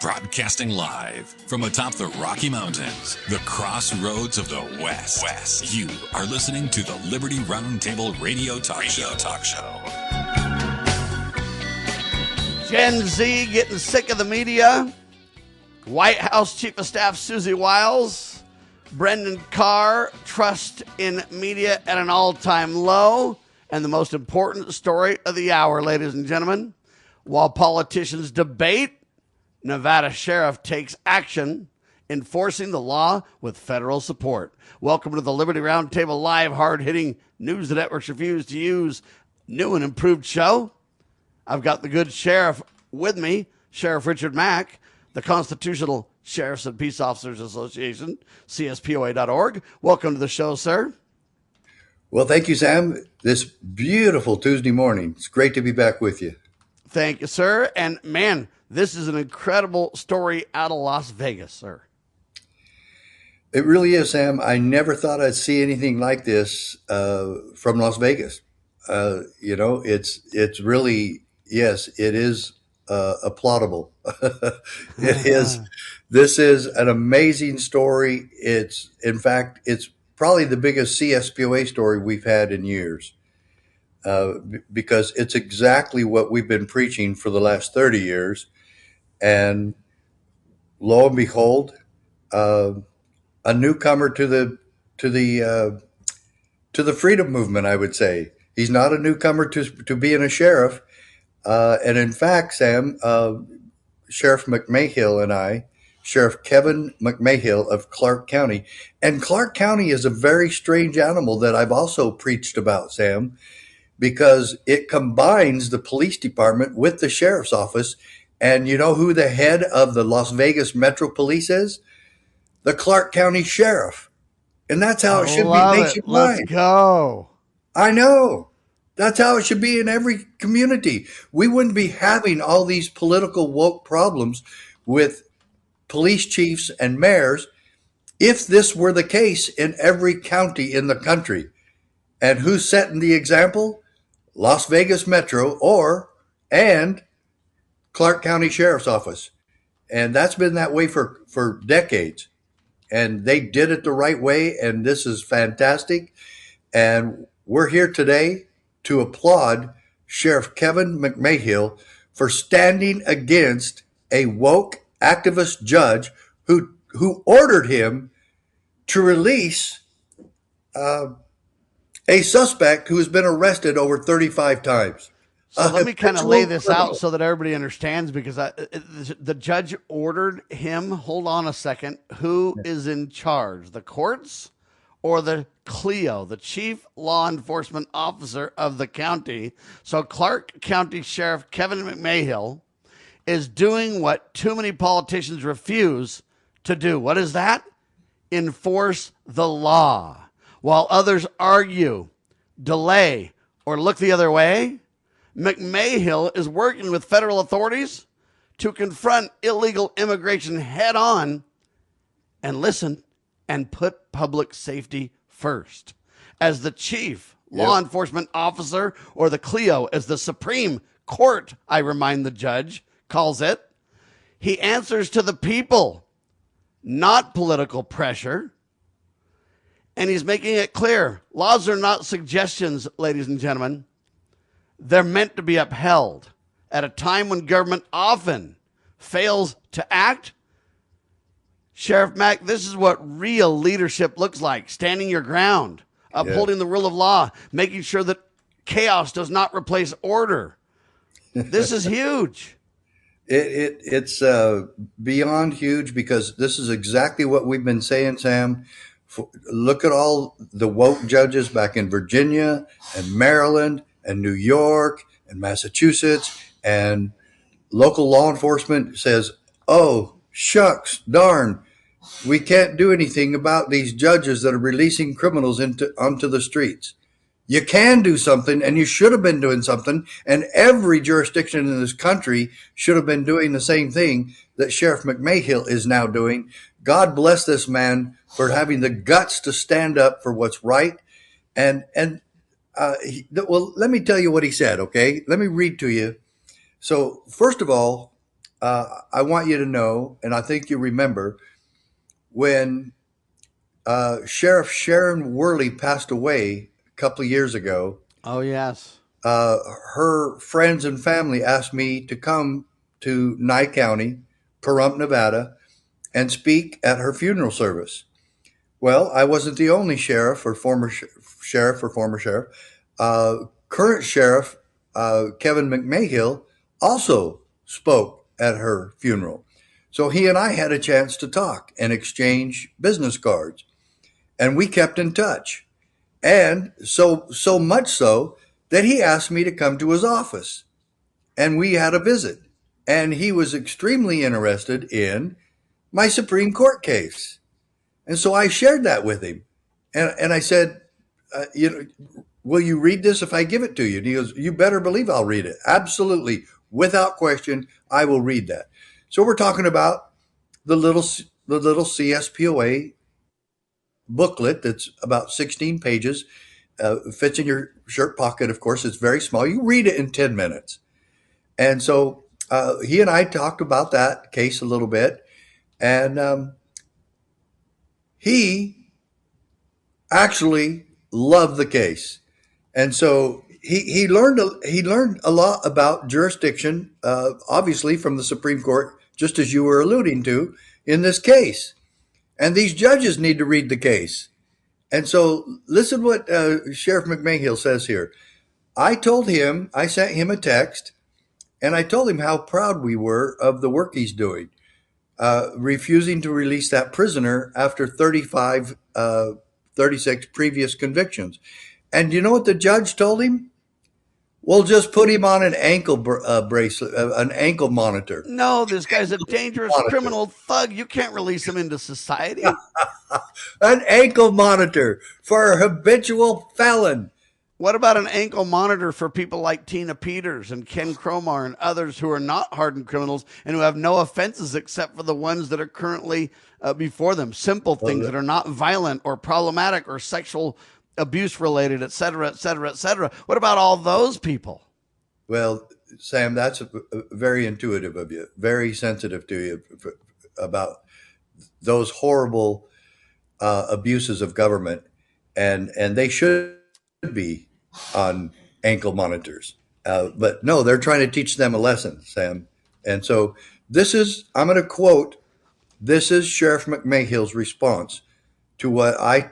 Broadcasting live from atop the Rocky Mountains, the crossroads of the West. You are listening to the Liberty RoundTable Radio Talk Show. Gen Z getting sick of the media. White House Chief of Staff Susie Wiles. Brendan Carr, trust in media at an all-time low. And the most important story of the hour, ladies and gentlemen. While politicians debate, Nevada Sheriff takes action, enforcing the law with federal support. Welcome to the Liberty Roundtable live, hard-hitting news the networks refuse to use. New and improved show. I've got the good sheriff with me, Sheriff Richard Mack, the Constitutional Sheriffs and Peace Officers Association, CSPOA.org. Welcome to the show, sir. Well, thank you, Sam. This beautiful Tuesday morning. It's great to be back with you. Thank you, sir. And man, this is an incredible story out of Las Vegas, sir. It really is, Sam. I never thought I'd see anything like this from Las Vegas. It's really, yes, it is applaudable. It is. This is an amazing story. In fact, it's probably the biggest CSPOA story we've had in years. Because it's exactly what we've been preaching for the last 30 years. And lo and behold, a newcomer to the freedom movement, I would say. He's not a newcomer to being a sheriff. And in fact, Sam, Sheriff McMahill and I, Sheriff Kevin McMahill of Clark County. And Clark County is a very strange animal that I've also preached about, Sam, because it combines the police department with the sheriff's office. And you know who the head of the Las Vegas Metro Police is? The Clark County Sheriff. And that's how it should be nationwide. Let's go. I know. That's how it should be in every community. We wouldn't be having all these political woke problems with police chiefs and mayors if this were the case in every county in the country. And who's setting the example? Las Vegas Metro and Clark County Sheriff's Office. And that's been that way for decades. And they did it the right way, and this is fantastic. And we're here today to applaud Sheriff Kevin McMahill for standing against a woke activist judge who ordered him to release a suspect who has been arrested over 35 times. So let me kind of lay this out so that everybody understands, because the judge ordered him. Hold on a second. Who is in charge? The courts or the CLEO, the Chief Law Enforcement Officer of the county? So Clark County Sheriff Kevin McMahill is doing what too many politicians refuse to do. What is that? Enforce the law. While others argue, delay, or look the other way, McMahill is working with federal authorities to confront illegal immigration head on and listen and put public safety first. As the chief law enforcement officer, or the CLEO, as the Supreme Court, I remind the judge, calls it, he answers to the people, not political pressure. And he's making it clear, laws are not suggestions, ladies and gentlemen. They're meant to be upheld at a time when government often fails to act. Sheriff Mack, this is what real leadership looks like: standing your ground, upholding the rule of law, making sure that chaos does not replace order. This is huge. It's beyond huge, because this is exactly what we've been saying, Sam. Look at all the woke judges back in Virginia and Maryland and New York and Massachusetts, and local law enforcement says, oh, shucks, darn, we can't do anything about these judges that are releasing criminals onto the streets. You can do something, and you should have been doing something, and every jurisdiction in this country should have been doing the same thing that Sheriff McMahill is now doing. God bless this man for having the guts to stand up for what's right. Well, let me tell you what he said, okay? Let me read to you. So, first of all, I want you to know, and I think you remember, when Sheriff Sharon Worley passed away a couple of years ago, Oh, yes. her friends and family asked me to come to Nye County, Pahrump, Nevada, and speak at her funeral service. Well, I wasn't the only sheriff or former sheriff. Current sheriff Kevin McMahill also spoke at her funeral. So he and I had a chance to talk and exchange business cards, and we kept in touch. And so much so that he asked me to come to his office, and we had a visit. And he was extremely interested in my Supreme Court case. And so I shared that with him. And I said, will you read this if I give it to you? And he goes, you better believe I'll read it. Absolutely. Without question, I will read that. So we're talking about the little CSPOA booklet that's about 16 pages, fits in your shirt pocket, of course. It's very small. You read it in 10 minutes. And so he and I talked about that case a little bit. And he actually loved the case. And so he learned a lot about jurisdiction, obviously from the Supreme Court, just as you were alluding to in this case. And these judges need to read the case. And so listen what Sheriff McMahill says here. I sent him a text, and I told him how proud we were of the work he's doing, refusing to release that prisoner after 36 previous convictions. And you know what the judge told him? We'll just put him on an ankle bracelet, an ankle monitor. No, this guy's a dangerous criminal thug. You can't release him into society. An ankle monitor for a habitual felon. What about an ankle monitor for people like Tina Peters and Ken Cromar and others who are not hardened criminals and who have no offenses except for the ones that are currently before them? Simple things that are not violent or problematic or sexual abuse related, et cetera, et cetera, et cetera. What about all those people? Well, Sam, that's very intuitive of you, very sensitive to you about those horrible abuses of government, and they should be on ankle monitors. But no, they're trying to teach them a lesson, Sam. And so I'm going to quote, this is Sheriff McMahill's response to what I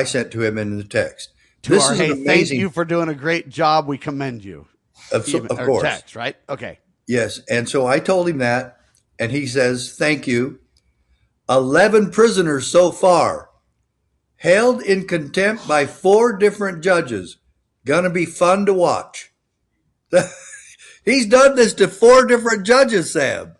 sent to him in the text. This is amazing. Thank you for doing a great job. We commend you. Of course. Text, right? Okay. Yes. And so I told him that, and he says, thank you. 11 prisoners so far, held in contempt by 4 different judges. Gonna be fun to watch. He's done this to 4 different judges, Sam.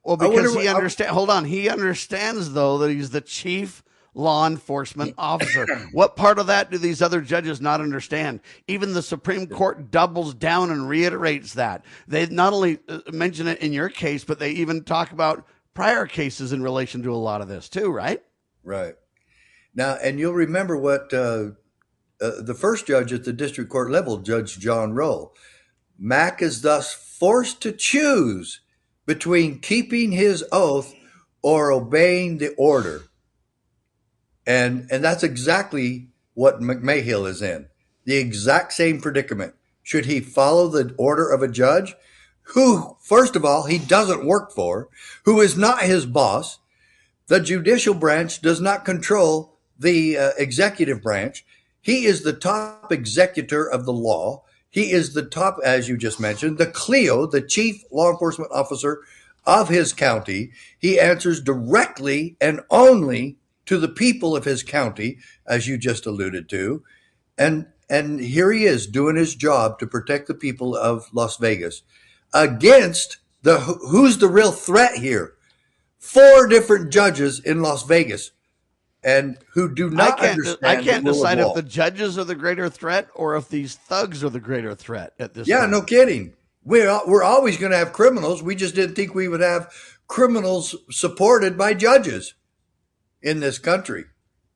Well, because he understands. Hold on. He understands, though, that he's the chief law enforcement officer. What part of that do these other judges not understand? Even the Supreme Court doubles down and reiterates that. They not only mention it in your case, but they even talk about prior cases in relation to a lot of this too, right? Right. Now, and you'll remember what the first judge at the district court level, Judge John Roll, Mack is thus forced to choose between keeping his oath or obeying the order. And that's exactly what McMahill is in, the exact same predicament. Should he follow the order of a judge who, first of all, he doesn't work for, who is not his boss? The judicial branch does not control the executive branch. He is the top executor of the law. He is the top, as you just mentioned, the CLEO, the chief law enforcement officer of his county. He answers directly and only to the people of his county, as you just alluded to. And here he is doing his job to protect the people of Las Vegas against who's the real threat here? 4 different judges in Las Vegas, and who do not understand. I can't decide if the judges are the greater threat or if these thugs are the greater threat at this point. Yeah, no kidding. We're always going to have criminals. We just didn't think we would have criminals supported by judges in this country.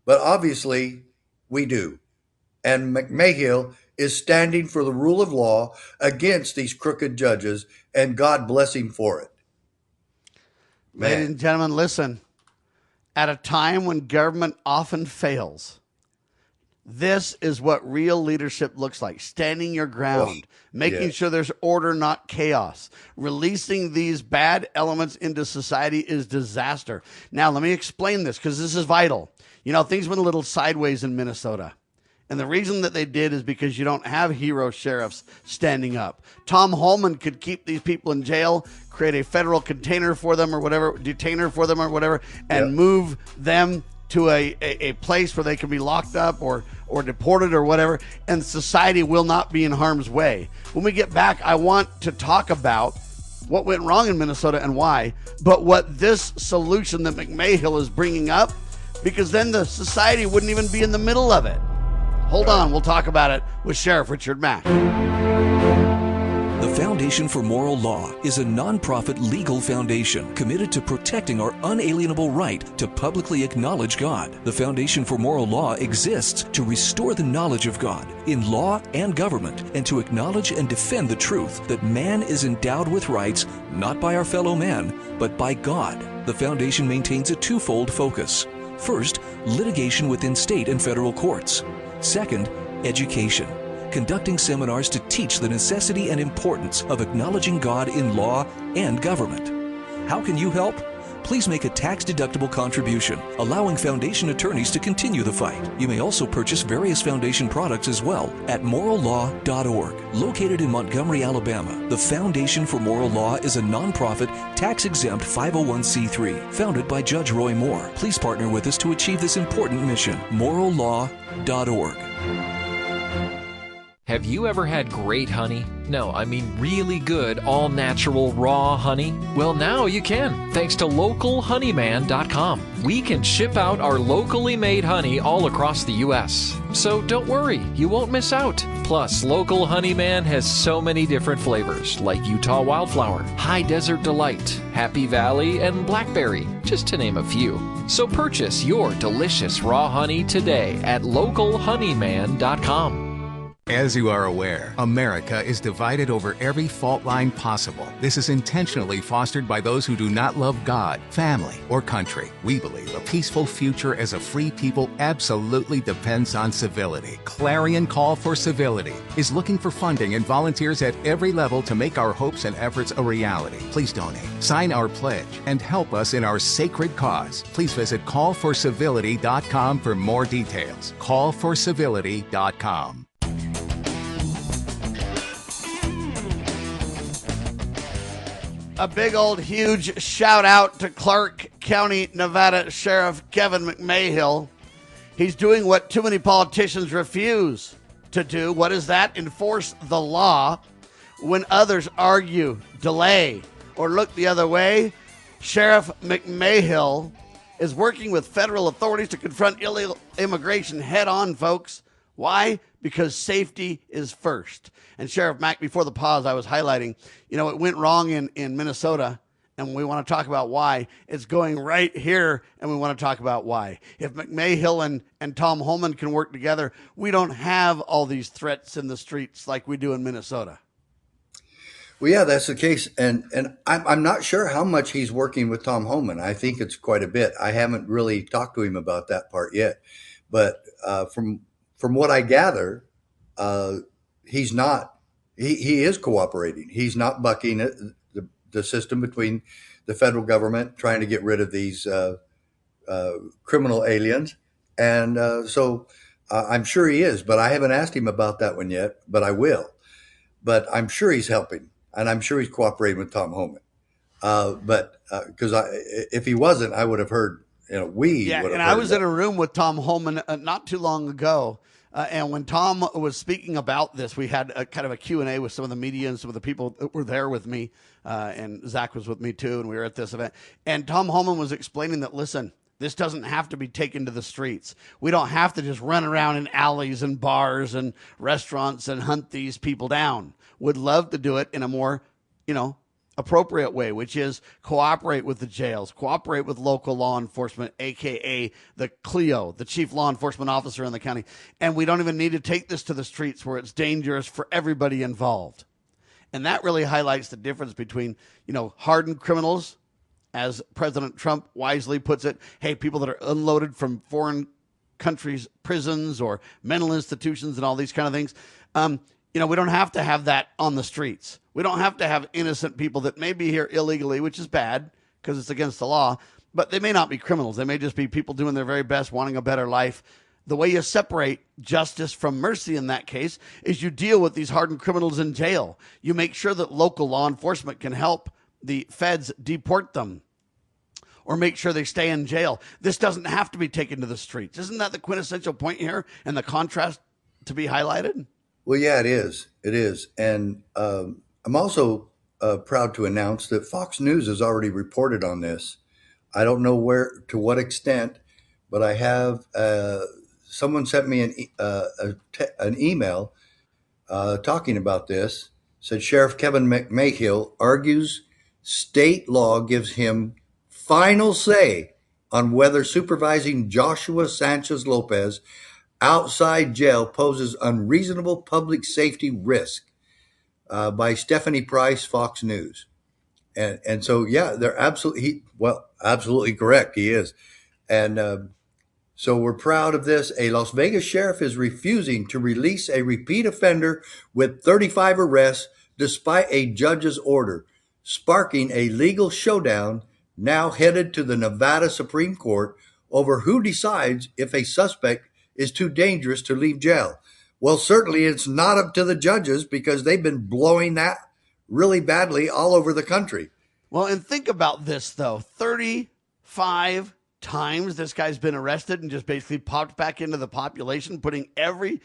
But obviously we do. And McMahill is standing for the rule of law against these crooked judges, and God bless him for it. Ladies and gentlemen, listen. At a time when government often fails, this is what real leadership looks like. Standing your ground, making sure there's order, not chaos. Releasing these bad elements into society is disaster. Now, let me explain this because this is vital. You know, things went a little sideways in Minnesota. And the reason that they did is because you don't have hero sheriffs standing up. Tom Homan could keep these people in jail, create a federal container for them or whatever, detainer for them or whatever, and move them to a place where they can be locked up or deported or whatever, and society will not be in harm's way. When we get back, I want to talk about what went wrong in Minnesota and why, but what this solution that McMahill is bringing up, because then the society wouldn't even be in the middle of it. Hold on, we'll talk about it with Sheriff Richard Mack. The Foundation for Moral Law is a nonprofit legal foundation committed to protecting our unalienable right to publicly acknowledge God. The Foundation for Moral Law exists to restore the knowledge of God in law and government, and to acknowledge and defend the truth that man is endowed with rights not by our fellow man, but by God. The foundation maintains a twofold focus. First, litigation within state and federal courts. Second, education, conducting seminars to teach the necessity and importance of acknowledging God in law and government. How can you help? Please make a tax-deductible contribution, allowing foundation attorneys to continue the fight. You may also purchase various foundation products as well at morallaw.org. Located in Montgomery, Alabama, the Foundation for Moral Law is a nonprofit, tax-exempt 501c3 founded by Judge Roy Moore. Please partner with us to achieve this important mission. morallaw.org. Have you ever had great honey? No, I mean really good, all-natural, raw honey? Well, now you can, thanks to localhoneyman.com. We can ship out our locally made honey all across the U.S. So don't worry, you won't miss out. Plus, Local Honeyman has so many different flavors, like Utah Wildflower, High Desert Delight, Happy Valley, and Blackberry, just to name a few. So purchase your delicious raw honey today at localhoneyman.com. As you are aware, America is divided over every fault line possible. This is intentionally fostered by those who do not love God, family, or country. We believe a peaceful future as a free people absolutely depends on civility. Clarion Call for Civility is looking for funding and volunteers at every level to make our hopes and efforts a reality. Please donate, sign our pledge, and help us in our sacred cause. Please visit callforcivility.com for more details. Callforcivility.com. A big old huge shout out to Clark County, Nevada Sheriff Kevin McMahill. He's doing what too many politicians refuse to do. What is that? Enforce the law. When others argue, delay, or look the other way, Sheriff McMahill is working with federal authorities to confront illegal immigration head on, folks. Why? Because safety is first. And Sheriff Mack, before the pause, I was highlighting, it went wrong in Minnesota, and we want to talk about why. It's going right here, and we want to talk about why. If McMahill and Tom Homan can work together, we don't have all these threats in the streets like we do in Minnesota. Well, yeah, that's the case. And I'm not sure how much he's working with Tom Homan. I think it's quite a bit. I haven't really talked to him about that part yet. But from what I gather, he's not. He is cooperating. He's not bucking the system between the federal government trying to get rid of these criminal aliens. And so I'm sure he is, but I haven't asked him about that one yet, but I will. But I'm sure he's helping, and I'm sure he's cooperating with Tom Homan. But because if he wasn't, I would have heard, we would have heard. I was in a room with Tom Homan not too long ago. And when Tom was speaking about this, we had a kind of a Q&A with some of the media and some of the people that were there with me. And Zach was with me too, and we were at this event. And Tom Homan was explaining that, listen, this doesn't have to be taken to the streets. We don't have to just run around in alleys and bars and restaurants and hunt these people down. Would love to do it in a more, appropriate way, which is cooperate with the jails, cooperate with local law enforcement, aka the CLEO, the chief law enforcement officer in the county. And we don't even need to take this to the streets where it's dangerous for everybody involved. And that really highlights the difference between, hardened criminals, as President Trump wisely puts it, hey, people that are unloaded from foreign countries, prisons or mental institutions and all these kind of things. We don't have to have that on the streets. We don't have to have innocent people that may be here illegally, which is bad because it's against the law, but they may not be criminals. They may just be people doing their very best, wanting a better life. The way you separate justice from mercy in that case is you deal with these hardened criminals in jail. You make sure that local law enforcement can help the feds deport them or make sure they stay in jail. This doesn't have to be taken to the streets. Isn't that the quintessential point here and the contrast to be highlighted? Well, yeah, it is. It is. And I'm also proud to announce that Fox News has already reported on this. I don't know to what extent, but I have someone sent me an email talking about this. Said Sheriff Kevin McMahill argues state law gives him final say on whether supervising Joshua Sanchez Lopez outside jail poses unreasonable public safety risk, by Stephanie Price, Fox News. And so, yeah, they're absolutely correct. He is. And so we're proud of this. A Las Vegas sheriff is refusing to release a repeat offender with 35 arrests despite a judge's order, sparking a legal showdown now headed to the Nevada Supreme Court over who decides if a suspect is too dangerous to leave jail. Well, certainly it's not up to the judges because they've been blowing that really badly all over the country. Well, and think about this, though. 35 times this guy's been arrested and just basically popped back into the population, putting every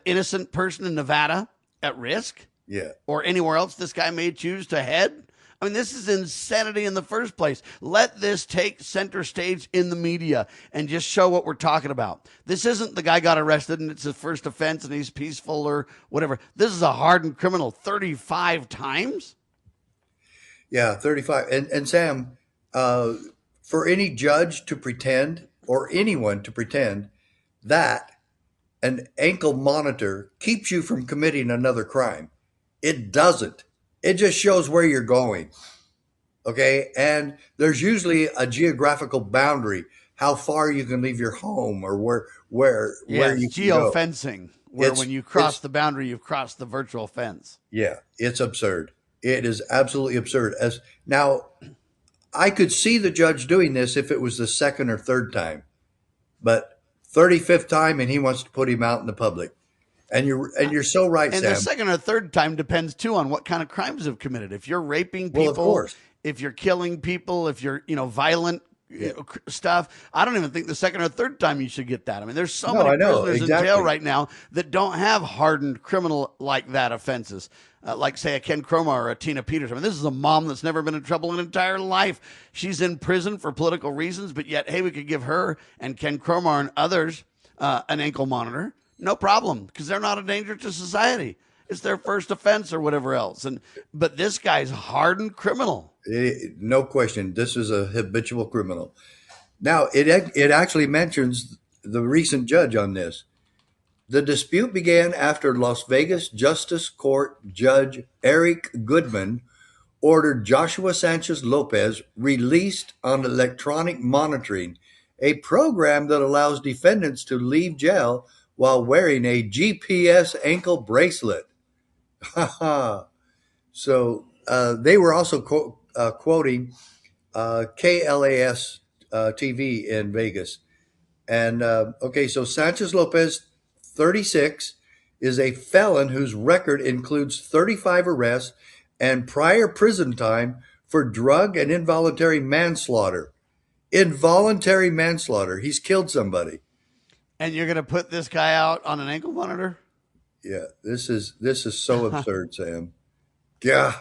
innocent person in Nevada at risk. Yeah. Or anywhere else this guy may choose to head. I mean, this is insanity in the first place. Let this take center stage in the media and just show what we're talking about. This isn't the guy got arrested and it's his first offense and he's peaceful or whatever. This is a hardened criminal 35 times. Yeah, 35. And Sam, for any judge to pretend or anyone to pretend that an ankle monitor keeps you from committing another crime, it doesn't. It just shows where you're going. Okay. And there's usually a geographical boundary, how far you can leave your home or where you can go. Geofencing, where when you cross the boundary, you've crossed the virtual fence. Yeah. It's absurd. It is absolutely absurd. Now, I could see the judge doing this if it was the second or third time, but 35th time and he wants to put him out in the public. And you're so right, and Sam. And the second or third time depends, too, on what kind of crimes have committed. If you're raping people, of course. If you're killing people, if you're, violent stuff, I don't even think the second or third time you should get that. I mean, there's so many prisoners in jail right now that don't have hardened criminal like that offenses. Like, say, a Ken Cromar or a Tina Peters. I mean, this is a mom that's never been in trouble in her entire life. She's in prison for political reasons, but yet, hey, we could give her and Ken Cromar and others an ankle monitor. No problem, because they're not a danger to society. It's their first offense or whatever else. But this guy's hardened criminal. No question. This is a habitual criminal. Now, it actually mentions the recent judge on this. The dispute began after Las Vegas Justice Court Judge Eric Goodman ordered Joshua Sanchez Lopez released on electronic monitoring, a program that allows defendants to leave jail while wearing a GPS ankle bracelet. So they were also quoting KLAS TV in Vegas. And so Sanchez Lopez, 36, is a felon whose record includes 35 arrests and prior prison time for drug and involuntary manslaughter. Involuntary manslaughter. He's killed somebody. And you're going to put this guy out on an ankle monitor? Yeah, this is so absurd, Sam. Yeah.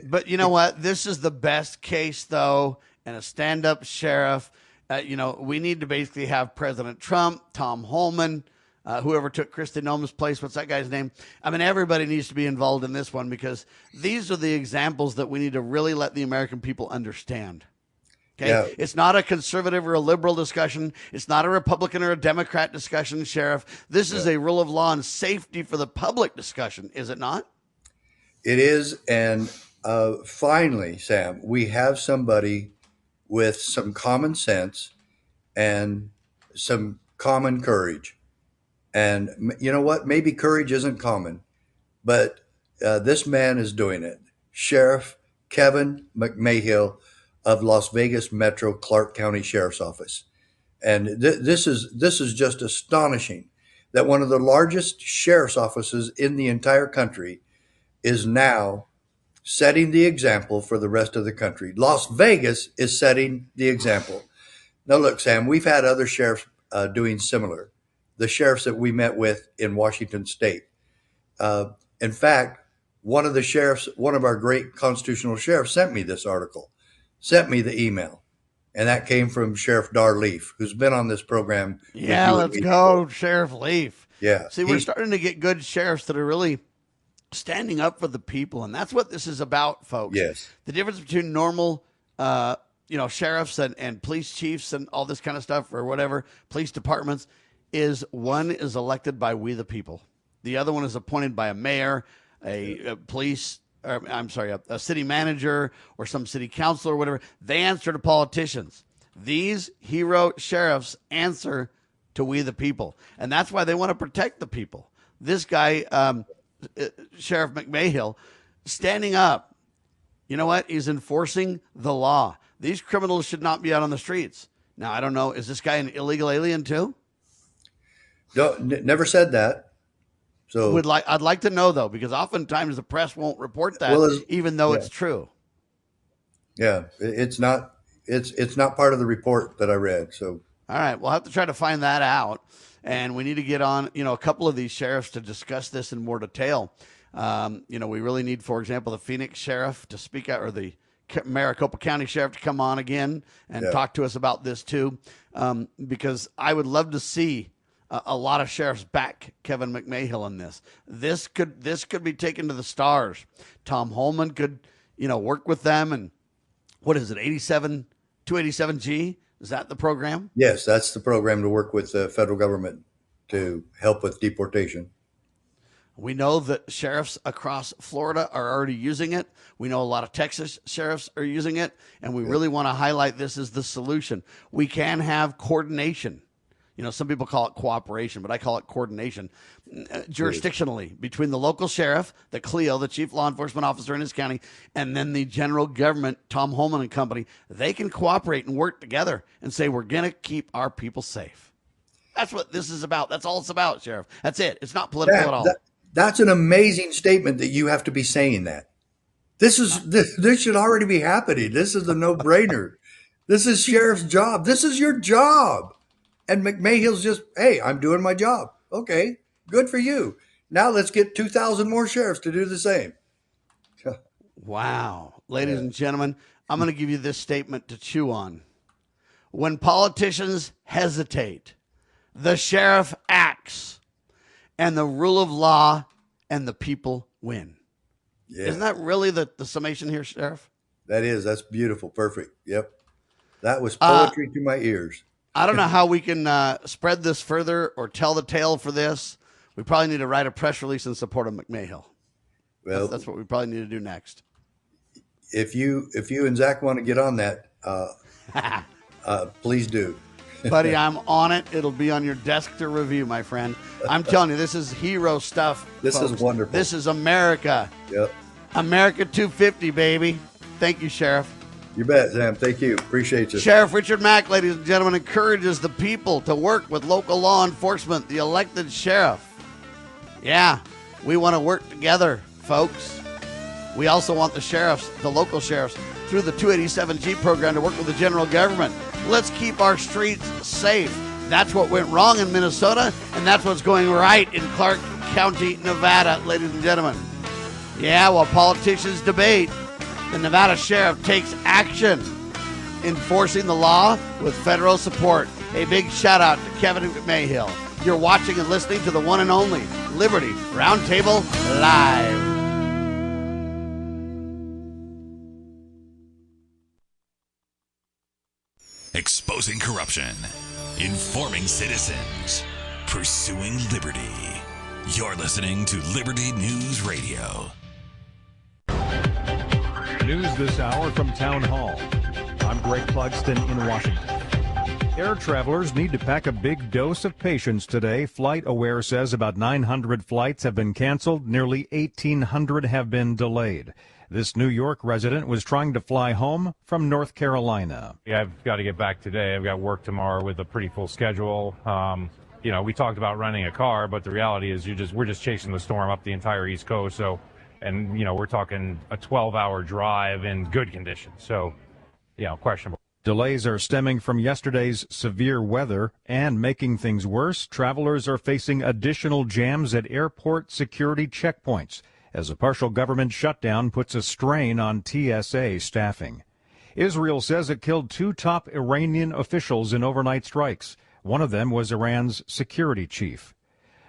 But you know what? This is the best case, though, and a stand-up sheriff. We need to basically have President Trump, Tom Homan, whoever took Kristi Noem's place. What's that guy's name? I mean, everybody needs to be involved in this one because these are the examples that we need to really let the American people understand. Okay, yeah. It's not a conservative or a liberal discussion. It's not a Republican or a Democrat discussion, Sheriff. This is a rule of law and safety for the public discussion, is it not? It is, and finally, Sam, we have somebody with some common sense and some common courage. And you know what? Maybe courage isn't common, but this man is doing it. Sheriff Kevin McMahill of Las Vegas Metro Clark County Sheriff's Office. And this is just astonishing that one of the largest sheriff's offices in the entire country is now setting the example for the rest of the country. Las Vegas is setting the example. Now, look, Sam, we've had other sheriffs doing similar. The sheriffs that we met with in Washington State. In fact, one of our great constitutional sheriffs sent me this article, sent me the email, and that came from Sheriff Dar Leaf, who's been on this program. Yeah, let's go, Sheriff Leaf. Yeah. See, we're starting to get good sheriffs that are really standing up for the people, and that's what this is about, folks. Yes. The difference between normal sheriffs and police chiefs and all this kind of stuff, or whatever, police departments, is one is elected by we the people. The other one is appointed by a mayor, a city manager, or some city council or whatever. They answer to politicians. These hero sheriffs answer to we the people. And that's why they want to protect the people. This guy, Sheriff McMahill, standing up. You know what? He's enforcing the law. These criminals should not be out on the streets. Now, I don't know. Is this guy an illegal alien too? No, never said that. So I'd like to know though, because oftentimes the press won't report that, even though it's true. Yeah, it's not part of the report that I read. So all right, we'll have to try to find that out, and we need to get on a couple of these sheriffs to discuss this in more detail. We really need, for example, the Phoenix sheriff to speak out, or the Maricopa County sheriff to come on again and talk to us about this too, because I would love to see a lot of sheriffs back Kevin McMahill in this. This could be taken to the stars. Tom Homan could, work with them. And what is it? 287G? Is that the program? Yes, that's the program to work with the federal government to help with deportation. We know that sheriffs across Florida are already using it. We know a lot of Texas sheriffs are using it. And we really want to highlight this as the solution. We can have coordination. Some people call it cooperation, but I call it coordination jurisdictionally between the local sheriff, the CLEO, the chief law enforcement officer in his county, and then the general government, Tom Homan and company. They can cooperate and work together and say, we're going to keep our people safe. That's what this is about. That's all it's about, Sheriff. That's it. It's not political at all. That's an amazing statement that you have to be saying that. This should already be happening. This is a no-brainer. This is sheriff's job. This is your job. And McMahill's just, hey, I'm doing my job. Okay, good for you. Now let's get 2,000 more sheriffs to do the same. Wow. Ladies and gentlemen, I'm going to give you this statement to chew on. When politicians hesitate, the sheriff acts, and the rule of law and the people win. Yeah. Isn't that really the summation here, Sheriff? That is. That's beautiful. Perfect. Yep. That was poetry to my ears. I don't know how we can spread this further or tell the tale for this. We probably need to write a press release in support of McMahill. Well, that's what we probably need to do next. If you and Zach want to get on that, please do. Buddy, I'm on it. It'll be on your desk to review, my friend. I'm telling you, this is hero stuff. This is wonderful. This is America. Yep. America 250, baby. Thank you, Sheriff. You bet, Sam. Thank you. Appreciate you. Sheriff Richard Mack, ladies and gentlemen, encourages the people to work with local law enforcement, the elected sheriff. Yeah, we want to work together, folks. We also want the sheriffs, the local sheriffs, through the 287G program to work with the general government. Let's keep our streets safe. That's what went wrong in Minnesota, and that's what's going right in Clark County, Nevada, ladies and gentlemen. Yeah, while politicians debate, the Nevada sheriff takes action, enforcing the law with federal support. A big shout out to Kevin McMahill. You're watching and listening to the one and only Liberty Roundtable Live. Exposing corruption, informing citizens, pursuing liberty. You're listening to Liberty News Radio. News this hour from Town Hall. I'm Greg Clugston in Washington. Air travelers need to pack a big dose of patience today. FlightAware says about 900 flights have been canceled. Nearly 1,800 have been delayed. This New York resident was trying to fly home from North Carolina. Yeah, I've got to get back today. I've got work tomorrow with a pretty full schedule. We talked about renting a car, but the reality is we're just chasing the storm up the entire East Coast. So, and we're talking a 12-hour drive in good conditions. So, questionable. Delays are stemming from yesterday's severe weather, and making things worse, travelers are facing additional jams at airport security checkpoints as a partial government shutdown puts a strain on TSA staffing. Israel says it killed 2 top Iranian officials in overnight strikes. One of them was Iran's security chief.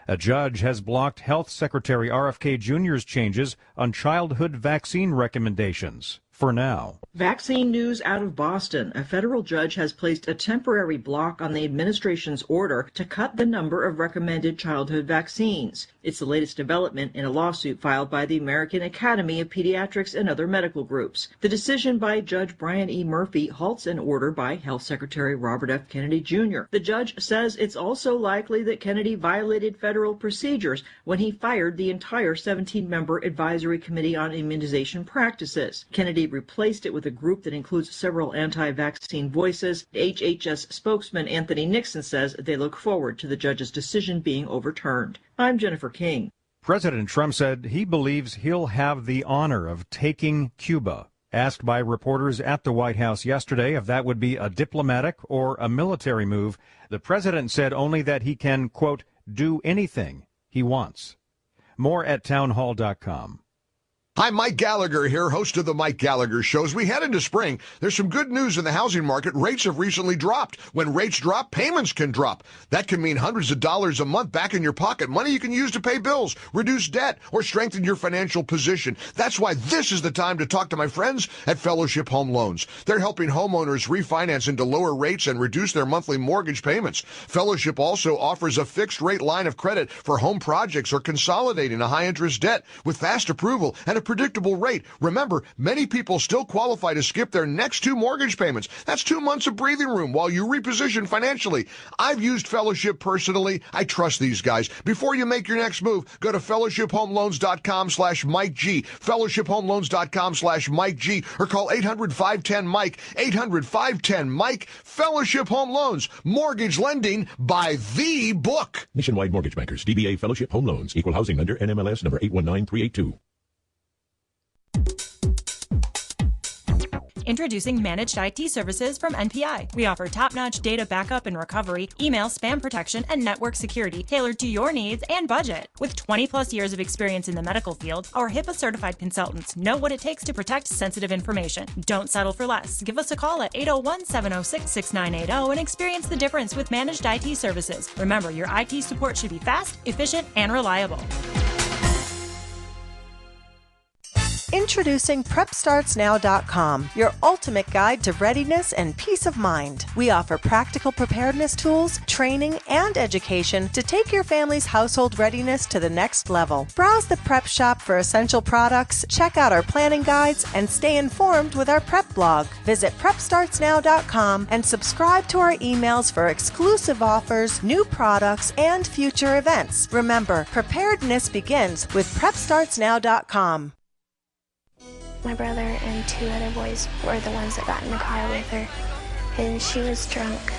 A judge has blocked Health Secretary RFK Jr.'s changes on childhood vaccine recommendations for now. Vaccine news out of Boston. A federal judge has placed a temporary block on the administration's order to cut the number of recommended childhood vaccines. It's the latest development in a lawsuit filed by the American Academy of Pediatrics and other medical groups. The decision by Judge Brian E. Murphy halts an order by Health Secretary Robert F. Kennedy Jr. The judge says it's also likely that Kennedy violated federal procedures when he fired the entire 17-member Advisory Committee on Immunization Practices. Kennedy replaced it with a group that includes several anti-vaccine voices. HHS spokesman Anthony Nixon says they look forward to the judge's decision being overturned. I'm Jennifer King. President Trump said he believes he'll have the honor of taking Cuba. Asked by reporters at the White House yesterday if that would be a diplomatic or a military move, the president said only that he can, quote, do anything he wants. More at townhall.com. Hi, Mike Gallagher here, host of the Mike Gallagher Show. As we head into spring, there's some good news in the housing market. Rates have recently dropped. When rates drop, payments can drop. That can mean hundreds of dollars a month back in your pocket, money you can use to pay bills, reduce debt, or strengthen your financial position. That's why this is the time to talk to my friends at Fellowship Home Loans. They're helping homeowners refinance into lower rates and reduce their monthly mortgage payments. Fellowship also offers a fixed-rate line of credit for home projects or consolidating a high-interest debt with fast approval and a predictable rate. Remember, many people still qualify to skip their next 2 mortgage payments. That's 2 months of breathing room while you reposition financially. I've used Fellowship personally. I trust these guys. Before you make your next move, go to fellowshiphomeloans.com/Mike G, fellowshiphomeloans.com/Mike G, or call 800-510-MIKE, 800-510-MIKE. Fellowship Home Loans, mortgage lending by the book. Nationwide Mortgage Bankers, DBA Fellowship Home Loans, Equal Housing Lender, NMLS number 819382. Introducing Managed IT Services from NPI. We offer top-notch data backup and recovery, email spam protection, and network security tailored to your needs and budget. With 20-plus years of experience in the medical field, our HIPAA-certified consultants know what it takes to protect sensitive information. Don't settle for less. Give us a call at 801-706-6980 and experience the difference with Managed IT Services. Remember, your IT support should be fast, efficient, and reliable. Introducing PrepStartsNow.com, your ultimate guide to readiness and peace of mind. We offer practical preparedness tools, training, and education to take your family's household readiness to the next level. Browse the prep shop for essential products, check out our planning guides, and stay informed with our prep blog. Visit PrepStartsNow.com and subscribe to our emails for exclusive offers, new products, and future events. Remember, preparedness begins with PrepStartsNow.com. My brother and 2 other boys were the ones that got in the car with her, and she was drunk.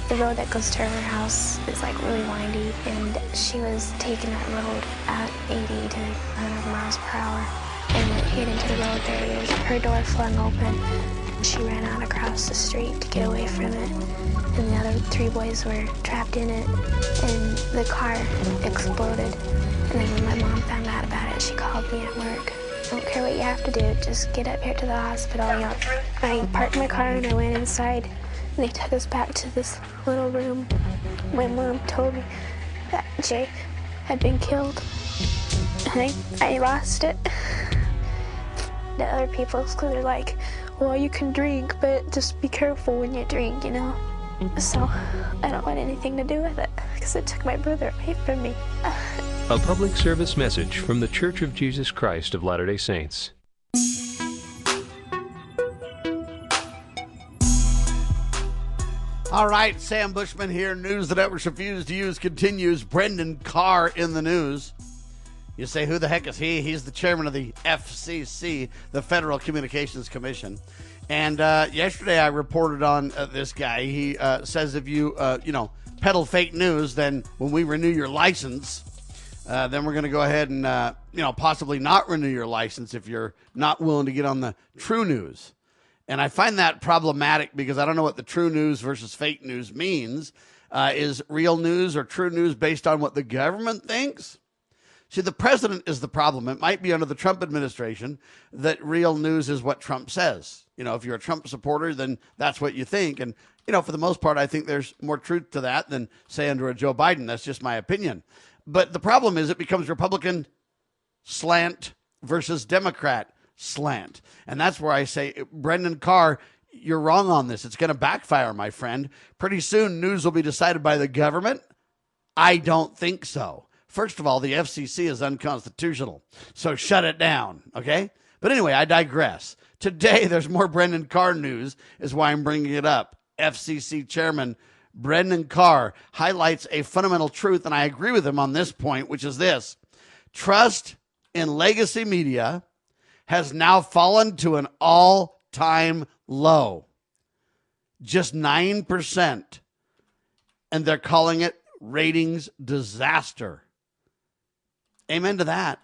The road that goes to her house is like really windy, and she was taking that road at 80 to 100 miles per hour and hit into the road barriers. Her door flung open, and she ran out across the street to get away from it, and the other 3 boys were trapped in it, and the car exploded. And then when my mom found out about it, she called me at work. I don't care what you have to do, just get up here to the hospital. I parked my car and I went inside, and they took us back to this little room. My mom told me that Jay had been killed. And I lost it. The other people, so they're like, well, you can drink, but just be careful when you drink, you know? So I don't want anything to do with it because it took my brother away from me. A public service message from the Church of Jesus Christ of Latter-day Saints. All right, Sam Bushman here. News the networks refuse to use continues. Brendan Carr in the news. You say, who the heck is he? He's the chairman of the FCC, the Federal Communications Commission. And yesterday I reported on this guy. He says if you, peddle fake news, then when we renew your license, then we're going to go ahead and, possibly not renew your license if you're not willing to get on the true news. And I find that problematic because I don't know what the true news versus fake news means. Is real news or true news based on what the government thinks? See, the president is the problem. It might be under the Trump administration that real news is what Trump says. If you're a Trump supporter, then that's what you think. And, for the most part, I think there's more truth to that than, say, under a Joe Biden. That's just my opinion. But the problem is it becomes Republican slant versus Democrat slant. And that's where I say, Brendan Carr, you're wrong on this. It's going to backfire, my friend. Pretty soon, news will be decided by the government. I don't think so. First of all, the FCC is unconstitutional, so shut it down, okay? But anyway, I digress. Today, there's more Brendan Carr news, is why I'm bringing it up. FCC Chairman Brendan Carr highlights a fundamental truth, and I agree with him on this point, which is this. Trust in legacy media has now fallen to an all-time low. Just 9%. And they're calling it ratings disaster. Amen to that.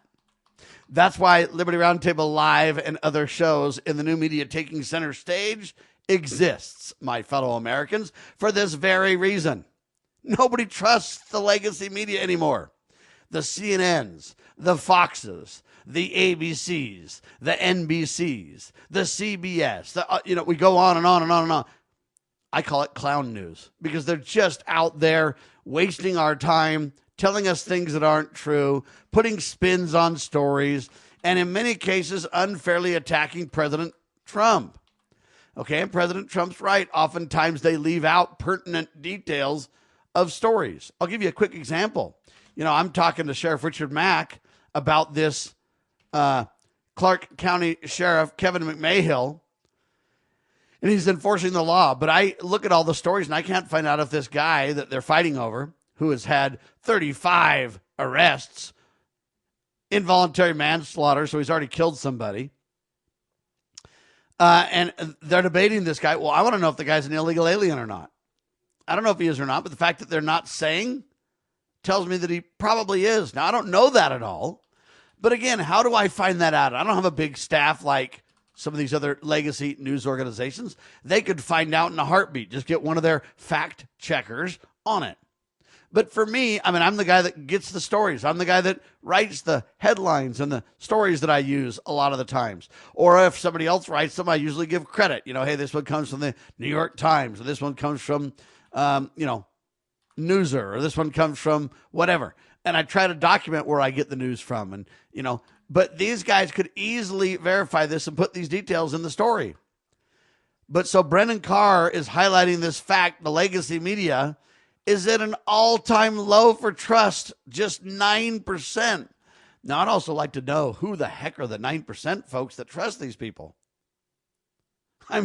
That's why Liberty Roundtable Live and other shows in the new media taking center stage exists, my fellow Americans, for this very reason. Nobody trusts the legacy media anymore. The CNNs, the Foxes, the ABCs, the NBCs, the CBS, we go on and on and on and on. I call it clown news because they're just out there wasting our time, telling us things that aren't true, putting spins on stories, and in many cases, unfairly attacking President Trump. Okay, and President Trump's right. Oftentimes they leave out pertinent details of stories. I'll give you a quick example. I'm talking to Sheriff Richard Mack about this Clark County Sheriff Kevin McMahill, and he's enforcing the law. But I look at all the stories, and I can't find out if this guy that they're fighting over, who has had 35 arrests, involuntary manslaughter, so he's already killed somebody, and they're debating this guy. Well, I want to know if the guy's an illegal alien or not. I don't know if he is or not, but the fact that they're not saying tells me that he probably is. Now, I don't know that at all. But again, how do I find that out? I don't have a big staff like some of these other legacy news organizations. They could find out in a heartbeat. Just get one of their fact checkers on it. But for me, I'm the guy that gets the stories. I'm the guy that writes the headlines and the stories that I use a lot of the times. Or if somebody else writes them, I usually give credit. Hey, this one comes from the New York Times, or this one comes from, Newser, or this one comes from whatever. And I try to document where I get the news from. And, but these guys could easily verify this and put these details in the story. But so Brendan Carr is highlighting this fact. The legacy media is at an all-time low for trust, just 9%. Now, I'd also like to know who the heck are the 9% folks that trust these people. I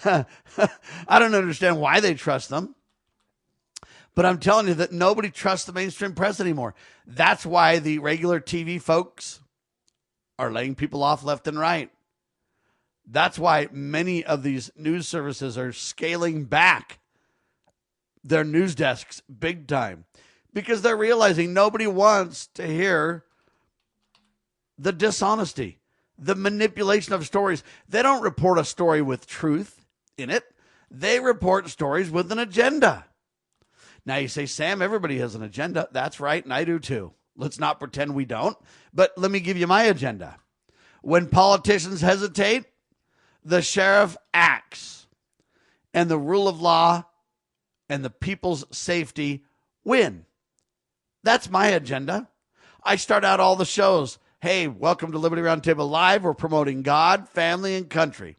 don't understand why they trust them. But I'm telling you that nobody trusts the mainstream press anymore. That's why the regular TV folks are laying people off left and right. That's why many of these news services are scaling back their news desks big time, because they're realizing nobody wants to hear the dishonesty, the manipulation of stories. They don't report a story with truth in it. They report stories with an agenda. Now you say, Sam, everybody has an agenda. That's right, and I do too. Let's not pretend we don't. But let me give you my agenda. When politicians hesitate, the sheriff acts, and the rule of law and the people's safety win. That's my agenda. I start out all the shows. Hey, welcome to Liberty Roundtable Live. We're promoting God, family, and country.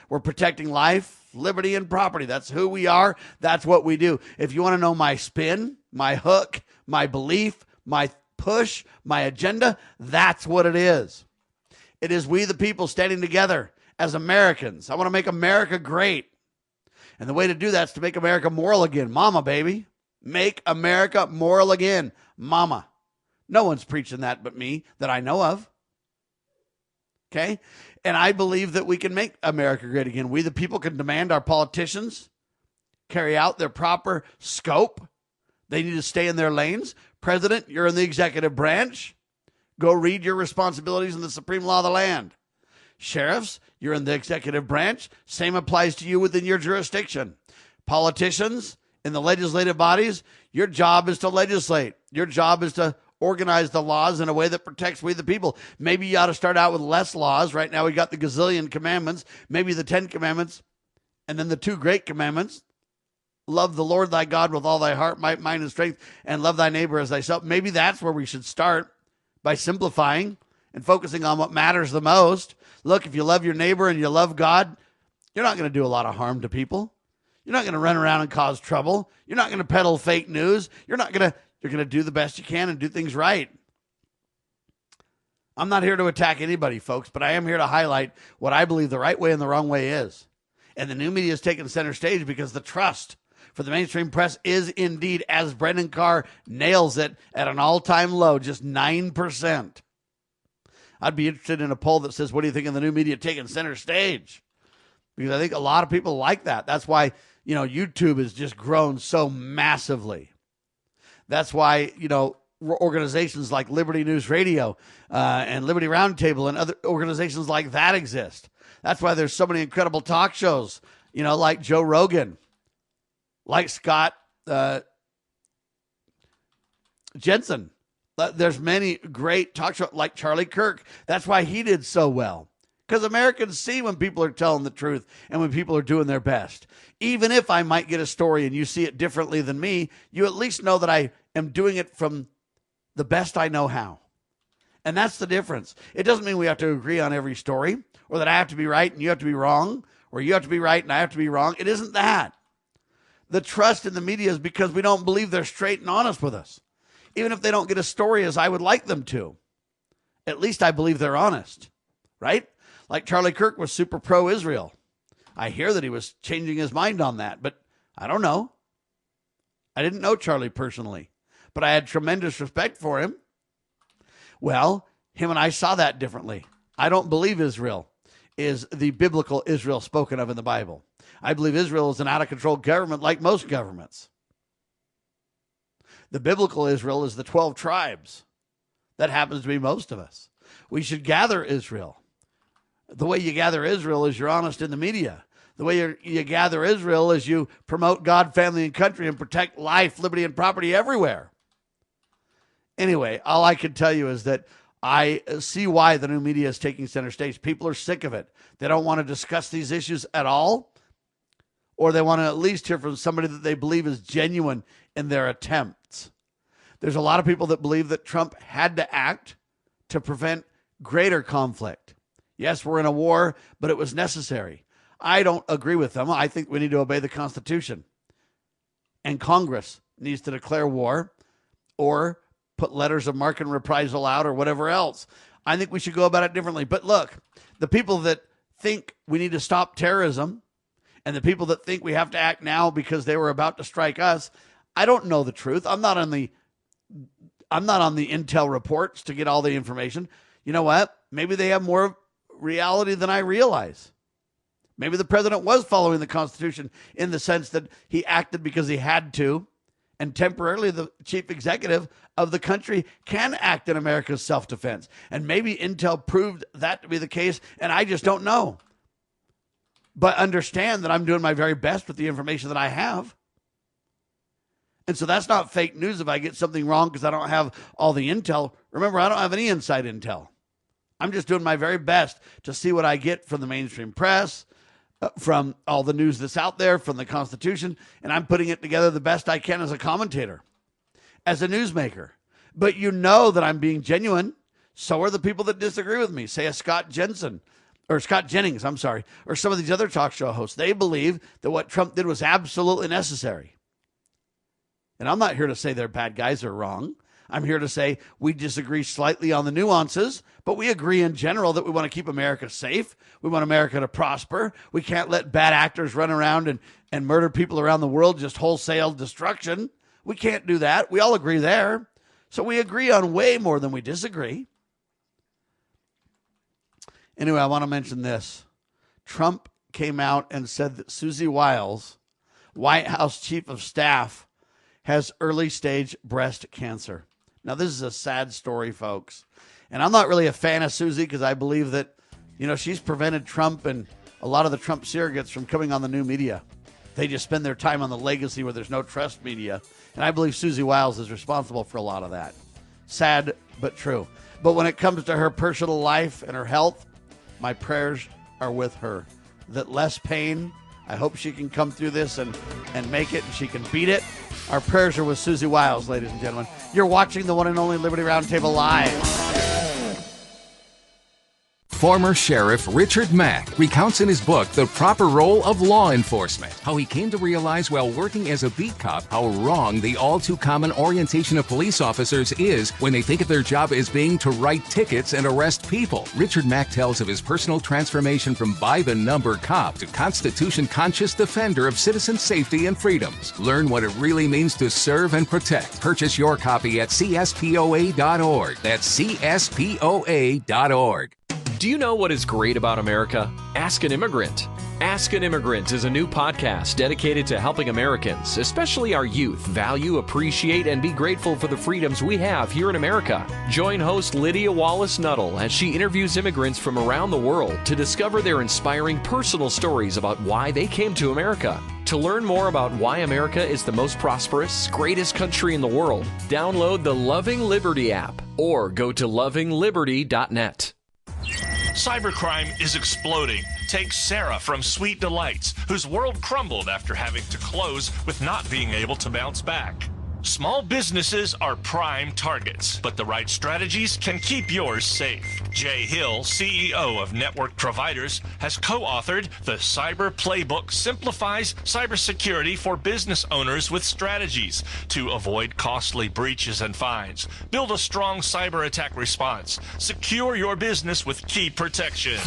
We're protecting life, liberty, and property. That's who we are. That's what we do. If you want to know my spin, my hook, my belief, my push, my agenda, that's what it is. It is we the people standing together as Americans. I want to make America great. And the way to do that is to make America moral again. Mama, baby. Make America moral again. Mama. No one's preaching that but me that I know of. Okay? And I believe that we can make America great again. We the people can demand our politicians carry out their proper scope. They need to stay in their lanes. President, you're in the executive branch. Go read your responsibilities in the supreme law of the land. Sheriffs, you're in the executive branch. Same applies to you within your jurisdiction. Politicians in the legislative bodies, your job is to legislate. Your job is to organize the laws in a way that protects we the people. Maybe you ought to start out with less laws. Right now we got the gazillion commandments, maybe the 10 commandments, and then the 2 great commandments. Love the Lord thy God with all thy heart, might, mind, and strength, and love thy neighbor as thyself. Maybe that's where we should start, by simplifying and focusing on what matters the most. Look, if you love your neighbor and you love God, you're not going to do a lot of harm to people. You're not going to run around and cause trouble. You're not going to peddle fake news. You're going to do the best you can and do things right. I'm not here to attack anybody, folks, but I am here to highlight what I believe the right way and the wrong way is. And the new media is taking center stage because the trust for the mainstream press is indeed, as Brendan Carr nails it, at an all-time low, just 9%. I'd be interested in a poll that says, what do you think of the new media taking center stage? Because I think a lot of people like that. That's why, YouTube has just grown so massively. That's why, organizations like Liberty News Radio and Liberty Roundtable and other organizations like that exist. That's why there's so many incredible talk shows, like Joe Rogan, like Scott Jensen. There's many great talk shows like Charlie Kirk. That's why he did so well. Because Americans see when people are telling the truth and when people are doing their best. Even if I might get a story and you see it differently than me, you at least know that I am doing it from the best I know how. And that's the difference. It doesn't mean we have to agree on every story, or that I have to be right and you have to be wrong, or you have to be right and I have to be wrong. It isn't that. The trust in the media is because we don't believe they're straight and honest with us. Even if they don't get a story as I would like them to, at least I believe they're honest, right? Like Charlie Kirk was super pro-Israel. I hear that he was changing his mind on that, but I don't know. I didn't know Charlie personally, but I had tremendous respect for him. Well, him and I saw that differently. I don't believe Israel is the biblical Israel spoken of in the Bible. I believe Israel is an out-of-control government like most governments. The biblical Israel is the 12 tribes. That happens to be most of us. We should gather Israel. The way you gather Israel is you're honest in the media. The way you gather Israel is you promote God, family, and country and protect life, liberty, and property everywhere. Anyway, all I can tell you is that I see why the new media is taking center stage. People are sick of it. They don't want to discuss these issues at all, or they want to at least hear from somebody that they believe is genuine in their attempts. There's a lot of people that believe that Trump had to act to prevent greater conflict. Yes, we're in a war, but it was necessary. I don't agree with them. I think we need to obey the Constitution. And Congress needs to declare war or put letters of marque and reprisal out or whatever else. I think we should go about it differently. But look, the people that think we need to stop terrorism and the people that think we have to act now because they were about to strike us, I don't know the truth. I'm not on the intel reports to get all the information. You know what? Maybe they have more reality than I realize. Maybe the president was following the Constitution in the sense that he acted because he had to, and temporarily the chief executive of the country can act in America's self-defense. And maybe intel proved that to be the case, and I just don't know. But understand that I'm doing my very best with the information that I have. And so that's not fake news if I get something wrong because I don't have all the intel. Remember, I don't have any inside intel. I'm just doing my very best to see what I get from the mainstream press, from all the news that's out there, from the Constitution, and I'm putting it together the best I can as a commentator, as a newsmaker. But you know that I'm being genuine. So are the people that disagree with me. Say a Scott Jennings, or some of these other talk show hosts. They believe that what Trump did was absolutely necessary. And I'm not here to say they're bad guys or wrong. I'm here to say we disagree slightly on the nuances, but we agree in general that we want to keep America safe. We want America to prosper. We can't let bad actors run around and murder people around the world, just wholesale destruction. We can't do that. We all agree there. So we agree on way more than we disagree. Anyway, I want to mention this. Trump came out and said that Susie Wiles, White House Chief of Staff, has early stage breast cancer. Now, this is a sad story, folks. And I'm not really a fan of Susie because I believe that, she's prevented Trump and a lot of the Trump surrogates from coming on the new media. They just spend their time on the legacy where there's no trust media. And I believe Susie Wiles is responsible for a lot of that. Sad, but true. But when it comes to her personal life and her health, my prayers are with her. That less pain. I hope she can come through this and make it, and she can beat it. Our prayers are with Susie Wiles, ladies and gentlemen. You're watching the one and only Liberty Roundtable Live. Former Sheriff Richard Mack recounts in his book The Proper Role of Law Enforcement how he came to realize while working as a beat cop how wrong the all-too-common orientation of police officers is when they think of their job as being to write tickets and arrest people. Richard Mack tells of his personal transformation from by-the-number cop to Constitution-conscious defender of citizen safety and freedoms. Learn what it really means to serve and protect. Purchase your copy at CSPOA.org. That's CSPOA.org. Do you know what is great about America? Ask an Immigrant. Ask an Immigrant is a new podcast dedicated to helping Americans, especially our youth, value, appreciate, and be grateful for the freedoms we have here in America. Join host Lydia Wallace-Nuttall as she interviews immigrants from around the world to discover their inspiring personal stories about why they came to America. To learn more about why America is the most prosperous, greatest country in the world, download the Loving Liberty app or go to lovingliberty.net. Cybercrime is exploding. Take Sarah from Sweet Delights, whose world crumbled after having to close with not being able to bounce back. Small businesses are prime targets, but the right strategies can keep yours safe. Jay Hill, CEO of Network Providers, has co-authored The Cyber Playbook Simplifies Cybersecurity for Business Owners with Strategies to avoid costly breaches and fines, build a strong cyber attack response, secure your business with key protections.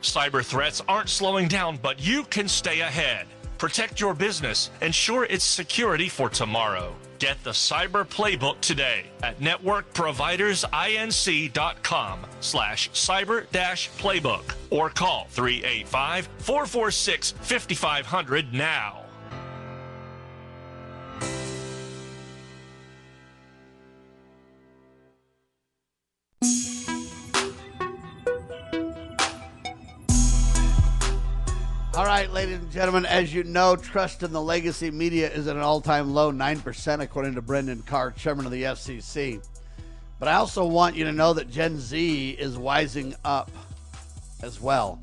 Cyber threats aren't slowing down, but you can stay ahead. Protect your business. Ensure its security for tomorrow. Get the Cyber Playbook today at networkprovidersinc.com/cyber-playbook or call 385-446-5500 now. All right, ladies and gentlemen, as you know, trust in the legacy media is at an all-time low, 9%, according to Brendan Carr, chairman of the FCC. But I also want you to know that Gen Z is wising up as well.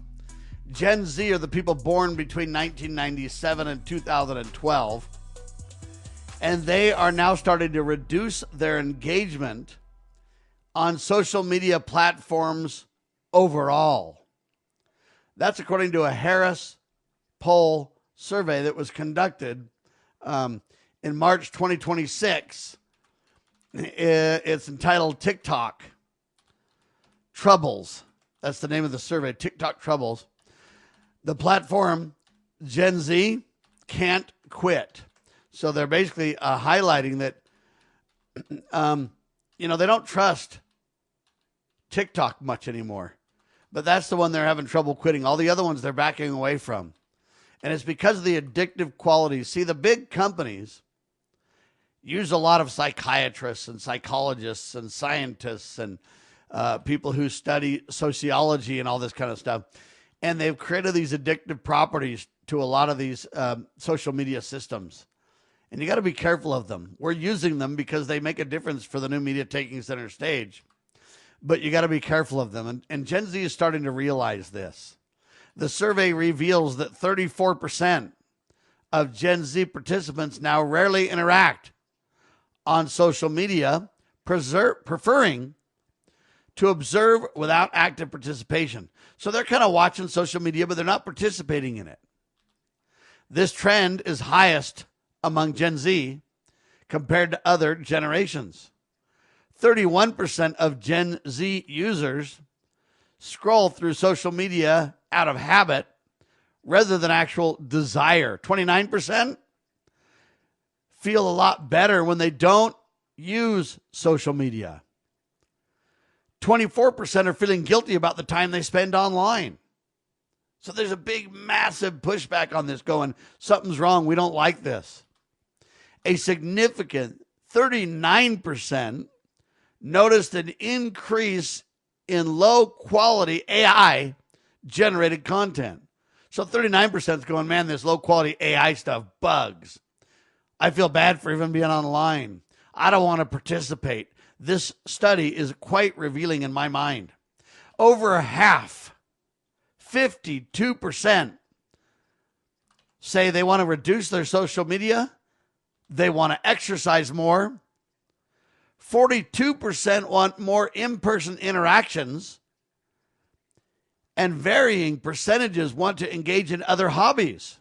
Gen Z are the people born between 1997 and 2012, and they are now starting to reduce their engagement on social media platforms overall. That's according to a Harris poll survey that was conducted in March 2026. It's entitled TikTok Troubles. That's the name of the survey, TikTok Troubles. The platform, Gen Z, can't quit. So they're basically highlighting that, they don't trust TikTok much anymore. But that's the one they're having trouble quitting. All the other ones they're backing away from. And it's because of the addictive qualities. See, the big companies use a lot of psychiatrists and psychologists and scientists and people who study sociology and all this kind of stuff. And they've created these addictive properties to a lot of these social media systems. And you got to be careful of them. We're using them because they make a difference for the new media taking center stage. But you got to be careful of them. And Gen Z is starting to realize this. The survey reveals that 34% of Gen Z participants now rarely interact on social media, preferring to observe without active participation. So they're kind of watching social media, but they're not participating in it. This trend is highest among Gen Z compared to other generations. 31% of Gen Z users scroll through social media out of habit rather than actual desire. 29% feel a lot better when they don't use social media. 24% are feeling guilty about the time they spend online. So there's a big, massive pushback on this going, something's wrong, we don't like this. A significant 39% noticed an increase in low-quality AI-generated content. So 39% is going, man, this low-quality AI stuff bugs. I feel bad for even being online. I don't want to participate. This study is quite revealing in my mind. Over half, 52%, say they want to reduce their social media. They want to exercise more. 42% want more in-person interactions. And varying percentages want to engage in other hobbies.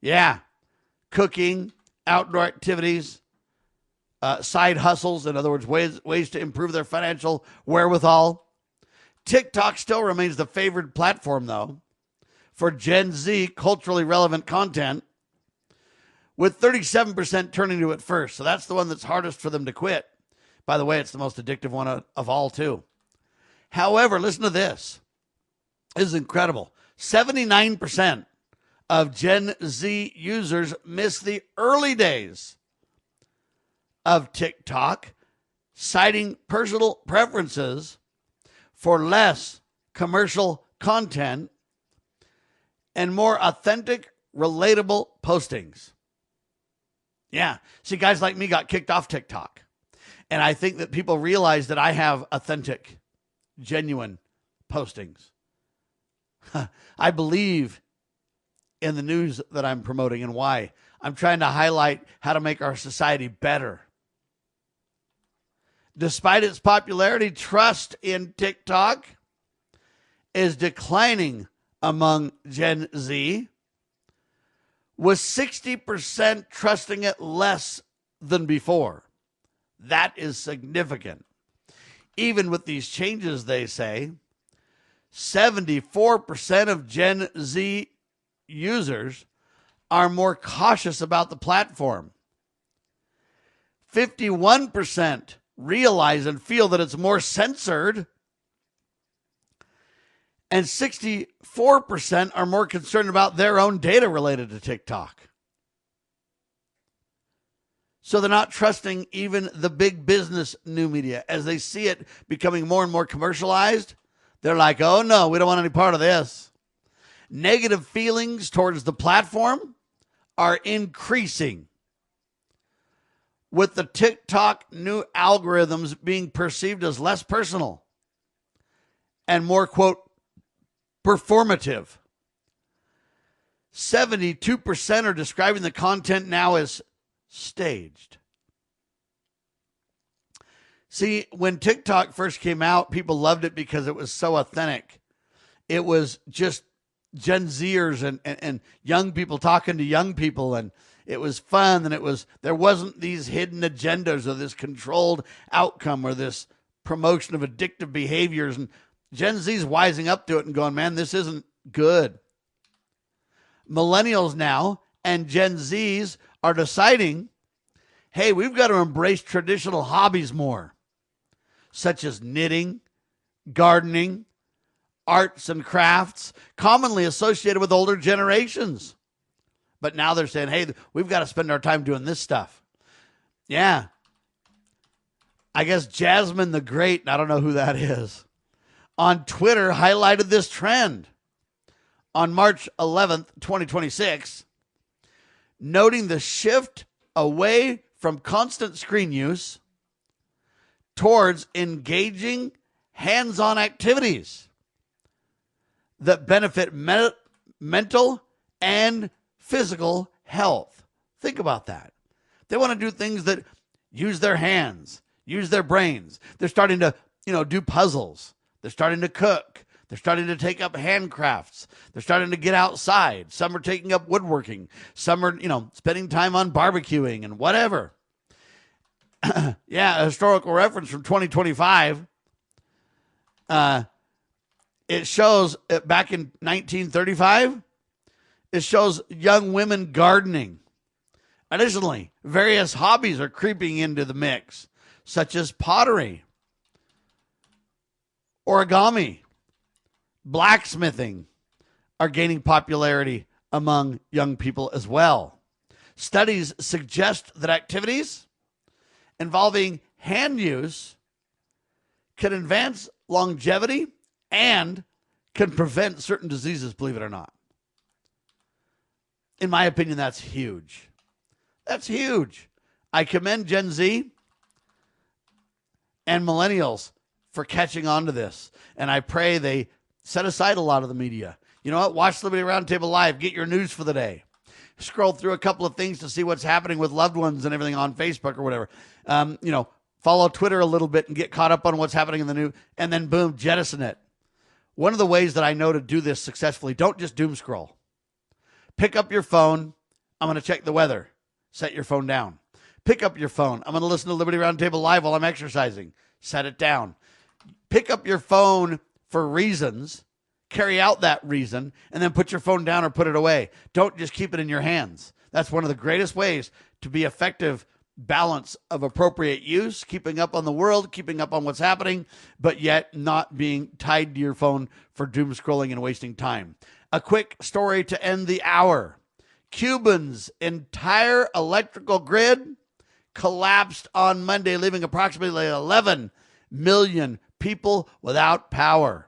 Yeah, cooking, outdoor activities, side hustles, in other words, ways to improve their financial wherewithal. TikTok still remains the favored platform, though, for Gen Z culturally relevant content, with 37% turning to it first. So that's the one that's hardest for them to quit. By the way, it's the most addictive one of all, too. However, listen to this. This is incredible. 79% of Gen Z users miss the early days of TikTok, citing personal preferences for less commercial content and more authentic, relatable postings. Yeah. See, guys like me got kicked off TikTok. And I think that people realize that I have authentic, genuine postings. I believe in the news that I'm promoting and why. I'm trying to highlight how to make our society better. Despite its popularity, trust in TikTok is declining among Gen Z, with 60% trusting it less than before. That is significant. Even with these changes, they say, 74% of Gen Z users are more cautious about the platform. 51% realize and feel that it's more censored. And 64% are more concerned about their own data related to TikTok. So they're not trusting even the big business new media. As they see it becoming more and more commercialized, they're like, oh no, we don't want any part of this. Negative feelings towards the platform are increasing, with the TikTok new algorithms being perceived as less personal and more, quote, performative. 72% are describing the content now as staged. See, when TikTok first came out, people loved it because it was so authentic. It was just Gen Zers and young people talking to young people, and it was fun, and there wasn't these hidden agendas or this controlled outcome or this promotion of addictive behaviors. And Gen Z's wising up to it and going, man, this isn't good. Millennials now and Gen Z's are deciding, hey, we've got to embrace traditional hobbies more, such as knitting, gardening, arts and crafts, commonly associated with older generations. But now they're saying, hey, we've got to spend our time doing this stuff. Yeah. I guess Jasmine the Great, I don't know who that is, on Twitter highlighted this trend on March 11th, 2026, noting the shift away from constant screen use towards engaging hands-on activities that benefit mental and physical health. Think about that. They want to do things that use their hands, use their brains. They're starting to, do puzzles. They're starting to cook. They're starting to take up handcrafts. They're starting to get outside. Some are taking up woodworking. Some are, spending time on barbecuing and whatever. Yeah, a historical reference from 2025. It shows back in 1935, it shows young women gardening. Additionally, various hobbies are creeping into the mix, such as pottery, origami, blacksmithing are gaining popularity among young people as well. Studies suggest that activities involving hand use can advance longevity and can prevent certain diseases, believe it or not. In my opinion, that's huge. That's huge. I commend Gen Z and millennials for catching on to this. And I pray they set aside a lot of the media. You know what? Watch Liberty Roundtable Live. Get your news for the day. Scroll through a couple of things to see what's happening with loved ones and everything on Facebook or whatever. Follow Twitter a little bit and get caught up on what's happening in the news. And then, boom, jettison it. One of the ways that I know to do this successfully, don't just doom scroll. Pick up your phone. I'm going to check the weather. Set your phone down. Pick up your phone. I'm going to listen to Liberty Roundtable Live while I'm exercising. Set it down. Pick up your phone for reasons. Carry out that reason. And then put your phone down or put it away. Don't just keep it in your hands. That's one of the greatest ways to be effective balance of appropriate use, keeping up on the world, keeping up on what's happening, but yet not being tied to your phone for doom scrolling and wasting time. A quick story to end the hour. Cuba's entire electrical grid collapsed on Monday, leaving approximately 11 million people without power.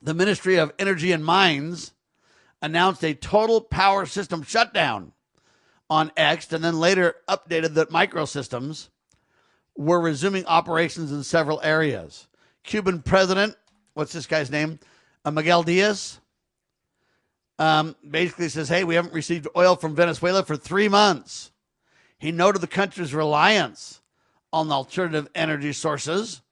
The Ministry of Energy and Mines announced a total power system shutdown on X, and then later updated that microsystems were resuming operations in several areas. Cuban president, what's this guy's name? Miguel Diaz, basically says, hey, we haven't received oil from Venezuela for 3 months. He noted the country's reliance on alternative energy sources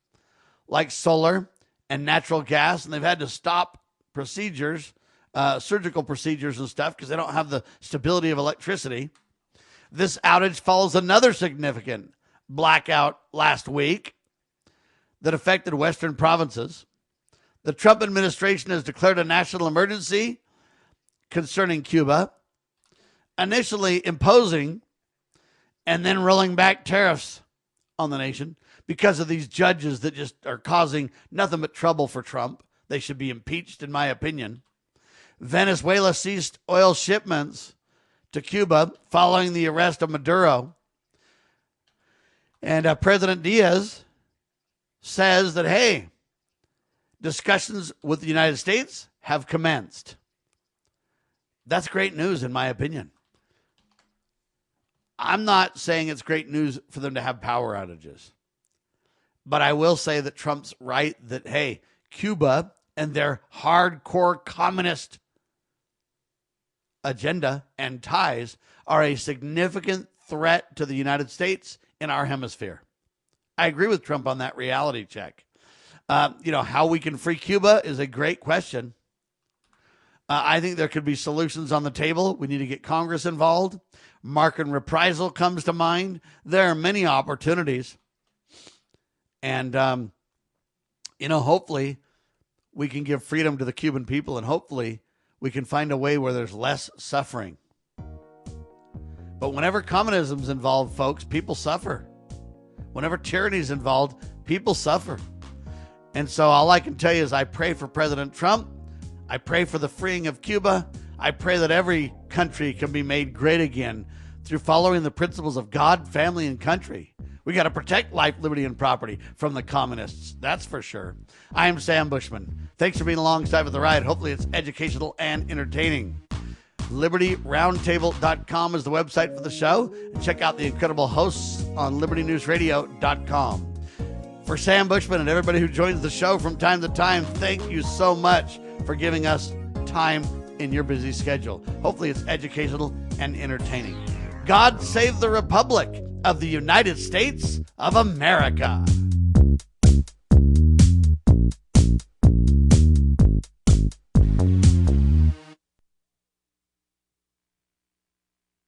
like solar and natural gas, and they've had to stop procedures, surgical procedures and stuff because they don't have the stability of electricity. This outage follows another significant blackout last week that affected western provinces. The Trump administration has declared a national emergency concerning Cuba, initially imposing and then rolling back tariffs on the nation because of these judges that just are causing nothing but trouble for Trump. They should be impeached, in my opinion. Venezuela ceased oil shipments to Cuba following the arrest of Maduro. And President Diaz says that, hey, discussions with the United States have commenced. That's great news, in my opinion. I'm not saying it's great news for them to have power outages. But I will say that Trump's right that, hey, Cuba and their hardcore communist agenda and ties are a significant threat to the United States in our hemisphere. I agree with Trump on that reality check. How we can free Cuba is a great question. I think there could be solutions on the table. We need to get Congress involved. Mark and reprisal comes to mind. There are many opportunities. And, hopefully we can give freedom to the Cuban people, and hopefully we can find a way where there's less suffering. But whenever communism's involved, folks, people suffer. Whenever tyranny's involved, people suffer. And so all I can tell you is I pray for President Trump. I pray for the freeing of Cuba. I pray that every country can be made great again through following the principles of God, family, and country. We got to protect life, liberty, and property from the communists. That's for sure. I am Sam Bushman. Thanks for being alongside with the ride. Hopefully it's educational and entertaining. LibertyRoundtable.com is the website for the show. And check out the incredible hosts on LibertyNewsRadio.com. For Sam Bushman and everybody who joins the show from time to time, thank you so much for giving us time in your busy schedule. Hopefully it's educational and entertaining. God save the Republic. of the United States of America.